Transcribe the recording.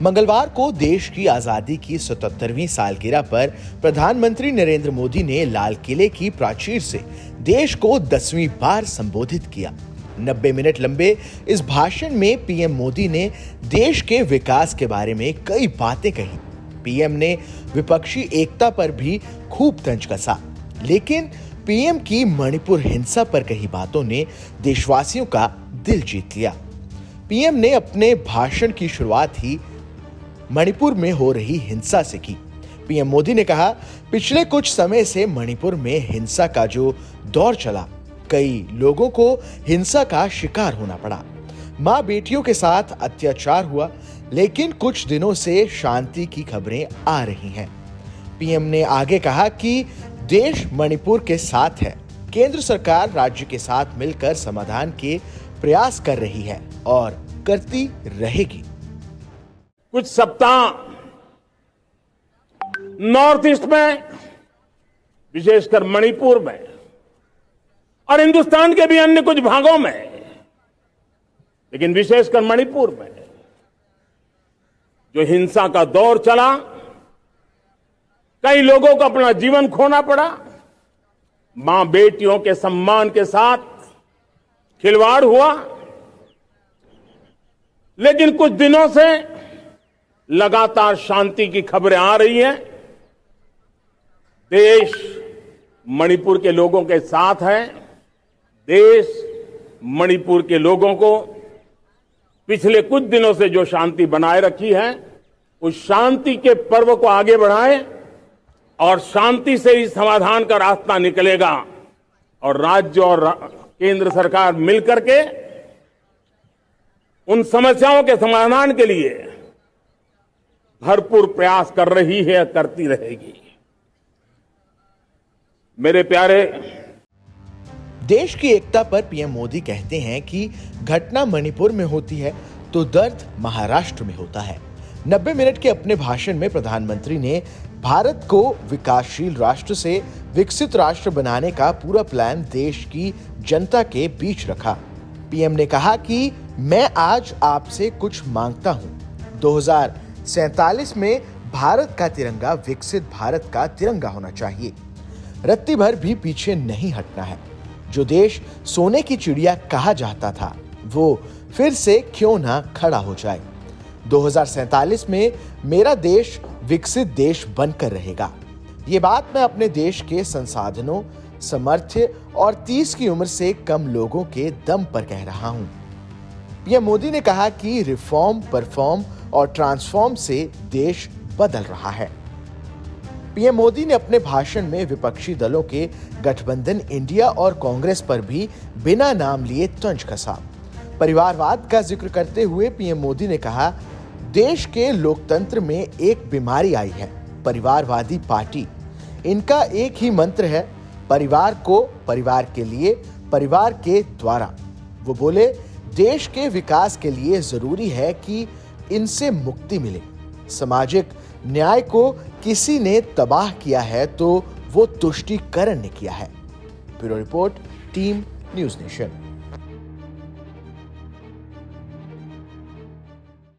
मंगलवार को देश की आजादी की 77वीं सालगिरह पर प्रधानमंत्री नरेंद्र मोदी ने लाल किले की प्राचीर से देश को 10वीं बार संबोधित किया। 90 मिनट लंबे इस भाषण में पीएम मोदी ने देश के विकास के बारे में कई बातें कही। पीएम ने विपक्षी एकता पर भी खूब तंज कसा, लेकिन पीएम की मणिपुर हिंसा पर कही बातों ने देशवासियों का दिल जीत लिया। पीएम ने अपने भाषण की शुरुआत ही मणिपुर में हो रही हिंसा से की। पीएम मोदी ने कहा, पिछले कुछ समय से मणिपुर में हिंसा का जो दौर चला, कई लोगों को हिंसा का शिकार होना पड़ा। मां बेटियों के साथ अत्याचार हुआ, लेकिन कुछ दिनों से शांति की खबरें आ रही हैं। पीएम ने आगे कहा कि देश मणिपुर के साथ है। केंद्र सरकार राज्य के साथ मिलकर समाधान के प्रयास कर रही है और करती रहेगी। कुछ सप्ताह नॉर्थ ईस्ट में, विशेषकर मणिपुर में और हिंदुस्तान के भी अन्य कुछ भागों में, लेकिन विशेषकर मणिपुर में जो हिंसा का दौर चला, कई लोगों को अपना जीवन खोना पड़ा। मां बेटियों के सम्मान के साथ खिलवाड़ हुआ, लेकिन कुछ दिनों से लगातार शांति की खबरें आ रही हैं। देश मणिपुर के लोगों के साथ है। देश मणिपुर के लोगों को पिछले कुछ दिनों से जो शांति बनाए रखी है, उस शांति के पर्व को आगे बढ़ाए और शांति से ही समाधान का रास्ता निकलेगा और राज्य और केंद्र सरकार मिलकर के उन समस्याओं के समाधान के लिए भरपूर प्रयास कर रही है, करती रहेगी। मेरे प्यारे, देश की एकता पर पीएम मोदी कहते हैं कि घटना मणिपुर में होती है तो दर्द महाराष्ट्र में होता है। 90 मिनट के अपने भाषण में प्रधानमंत्री ने भारत को विकासशील राष्ट्र से विकसित राष्ट्र बनाने का पूरा प्लान देश की जनता के बीच रखा। पीएम ने कहा कि मैं आज आपसे कुछ मांगता हूं। 2047 में भारत का तिरंगा विकसित भारत का तिरंगा होना चाहिए। रत्ती भर भी पीछे नहीं हटना है। जो देश सोने की चिड़िया कहा जाता था, वो फिर से क्यों ना खड़ा हो जाए। 2047 में मेरा देश विकसित देश बनकर रहेगा। ये बात मैं अपने देश के संसाधनों, सामर्थ्य और 30 की उम्र से कम लोगों के दम पर कह रहा हूं। पीएम मोदी ने कहा कि रिफॉर्म, परफॉर्म और ट्रांसफॉर्म से देश बदल रहा है। पीएम मोदी ने अपने भाषण में विपक्षी दलों के गठबंधन इंडिया और कांग्रेस पर भी बिना नाम लिए तंज कसा। परिवारवाद का जिक्र करते हुए पीएम मोदी ने कहा, देश के लोकतंत्र में एक बीमारी आई है, परिवारवादी पार्टी। इनका एक ही मंत्र है, परिवार को परिवार के लिए, परिवार के द्वारा। वो बोले, देश के विकास के लिए जरूरी है कि इनसे मुक्ति मिले। सामाजिक न्याय को किसी ने तबाह किया है तो वो तुष्टीकरण ने किया है। Bureau report, team news nation.